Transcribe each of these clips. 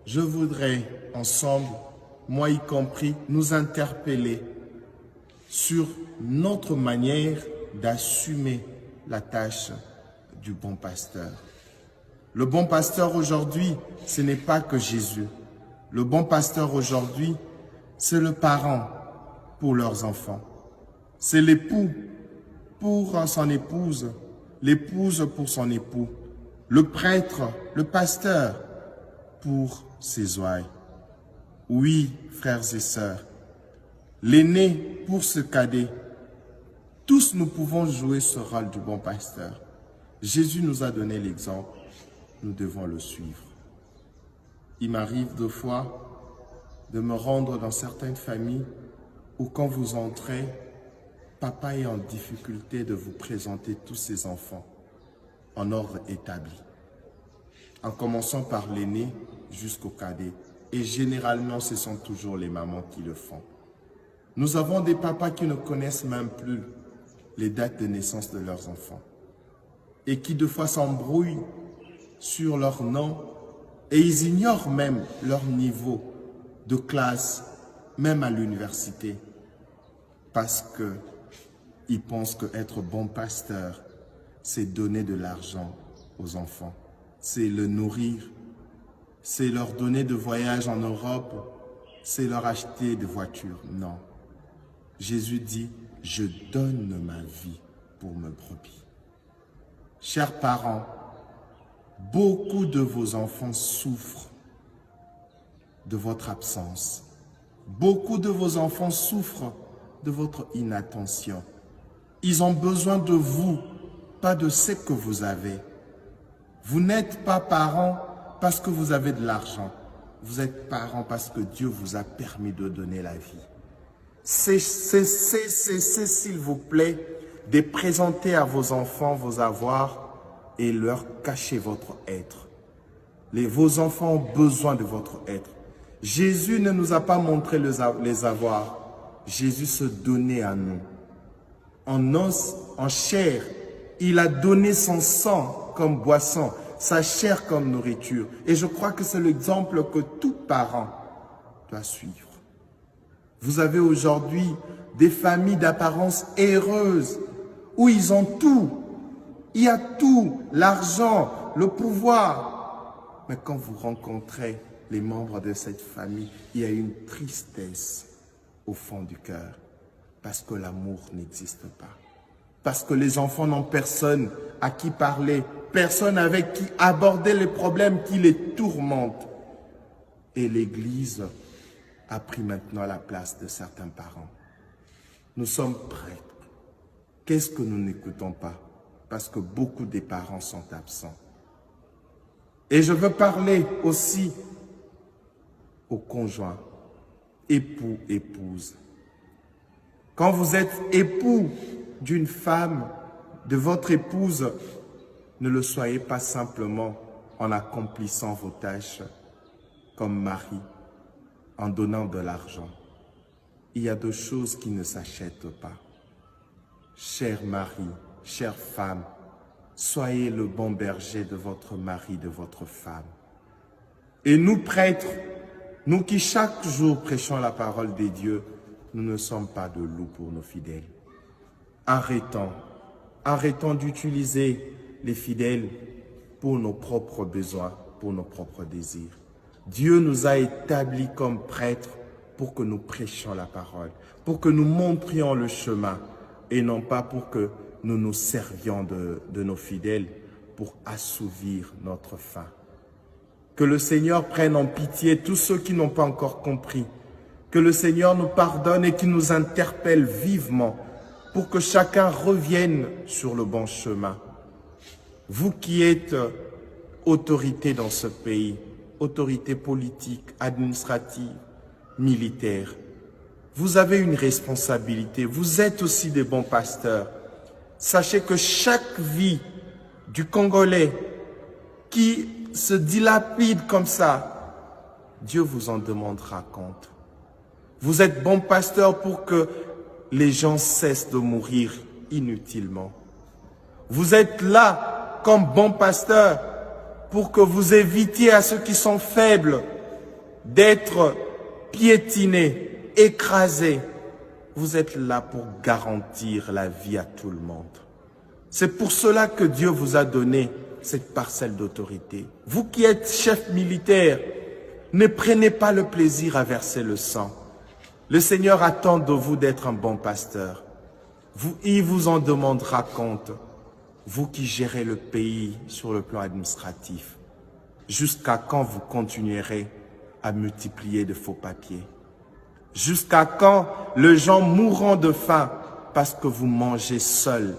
je voudrais ensemble, moi y compris, nous interpeller sur notre manière d'assumer la tâche du bon pasteur. Le bon pasteur aujourd'hui, ce n'est pas que Jésus. Le bon pasteur aujourd'hui, c'est le parent pour leurs enfants. C'est l'époux pour son épouse, l'épouse pour son époux, le prêtre, le pasteur pour ses ouailles. Oui, frères et sœurs, l'aîné pour ce cadet. Tous nous pouvons jouer ce rôle du bon pasteur. Jésus nous a donné l'exemple, nous devons le suivre. Il m'arrive deux fois de me rendre dans certaines familles où quand vous entrez, papa est en difficulté de vous présenter tous ses enfants en ordre établi, en commençant par l'aîné jusqu'au cadet. Et généralement, ce sont toujours les mamans qui le font. Nous avons des papas qui ne connaissent même plus les dates de naissance de leurs enfants et qui de fois s'embrouillent sur leur nom et ils ignorent même leur niveau de classe, même à l'université, parce qu'ils pensent qu'être bon pasteur, c'est donner de l'argent aux enfants, c'est le nourrir, c'est leur donner de voyages en Europe, c'est leur acheter des voitures. Non. Jésus dit, je donne ma vie pour mes brebis. Chers parents, beaucoup de vos enfants souffrent de votre absence. Beaucoup de vos enfants souffrent de votre inattention. Ils ont besoin de vous, pas de ce que vous avez. Vous n'êtes pas parents parce que vous avez de l'argent. Vous êtes parents parce que Dieu vous a permis de donner la vie. Cessez, s'il vous plaît, de présenter à vos enfants vos avoirs et leur cacher votre être. Vos enfants ont besoin de votre être. Jésus ne nous a pas montré les avoirs. Jésus se donnait à nous. En os, en chair, il a donné son sang comme boisson, sa chair comme nourriture. Et je crois que c'est l'exemple que tout parent doit suivre. Vous avez aujourd'hui des familles d'apparence heureuse où ils ont tout. Il y a tout, l'argent, le pouvoir. Mais quand vous rencontrez les membres de cette famille, il y a une tristesse au fond du cœur parce que l'amour n'existe pas. Parce que les enfants n'ont personne à qui parler, personne avec qui aborder les problèmes qui les tourmentent. Et l'Église a pris maintenant la place de certains parents. Nous sommes prêtres. Qu'est-ce que nous n'écoutons pas? Parce que beaucoup des parents sont absents. Et je veux parler aussi aux conjoints, époux, épouses. Quand vous êtes époux d'une femme, de votre épouse, ne le soyez pas simplement en accomplissant vos tâches comme mari, en donnant de l'argent. Il y a des choses qui ne s'achètent pas. Cher mari, chère femme, soyez le bon berger de votre mari, de votre femme. Et nous prêtres, nous qui chaque jour prêchons la parole de Dieu, nous ne sommes pas de loups pour nos fidèles. Arrêtons d'utiliser les fidèles pour nos propres besoins, pour nos propres désirs. Dieu nous a établis comme prêtres pour que nous prêchions la parole, pour que nous montrions le chemin et non pas pour que nous nous servions de nos fidèles pour assouvir notre faim. Que le Seigneur prenne en pitié tous ceux qui n'ont pas encore compris. Que le Seigneur nous pardonne et qu'il nous interpelle vivement pour que chacun revienne sur le bon chemin. Vous qui êtes autorité dans ce pays, autorité politique, administrative, militaire, vous avez une responsabilité. Vous êtes aussi des bons pasteurs. Sachez que chaque vie du Congolais qui se dilapide comme ça, Dieu vous en demandera compte. Vous êtes bon pasteur pour que les gens cessent de mourir inutilement. Vous êtes là comme bon pasteur pour que vous évitiez à ceux qui sont faibles d'être piétinés, écrasés. Vous êtes là pour garantir la vie à tout le monde. C'est pour cela que Dieu vous a donné cette parcelle d'autorité. Vous qui êtes chef militaire, ne prenez pas le plaisir à verser le sang. Le Seigneur attend de vous d'être un bon pasteur. Il vous en demandera compte. Vous qui gérez le pays sur le plan administratif, jusqu'à quand vous continuerez à multiplier de faux papiers? Jusqu'à quand les gens mourront de faim parce que vous mangez seuls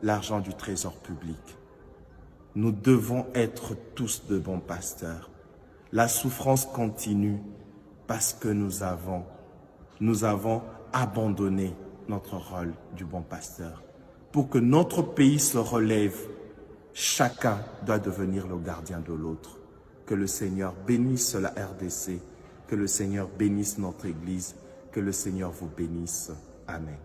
l'argent du trésor public? Nous devons être tous de bons pasteurs. La souffrance continue parce que nous avons abandonné notre rôle du bon pasteur. Pour que notre pays se relève, chacun doit devenir le gardien de l'autre. Que le Seigneur bénisse la RDC, que le Seigneur bénisse notre Église, que le Seigneur vous bénisse. Amen.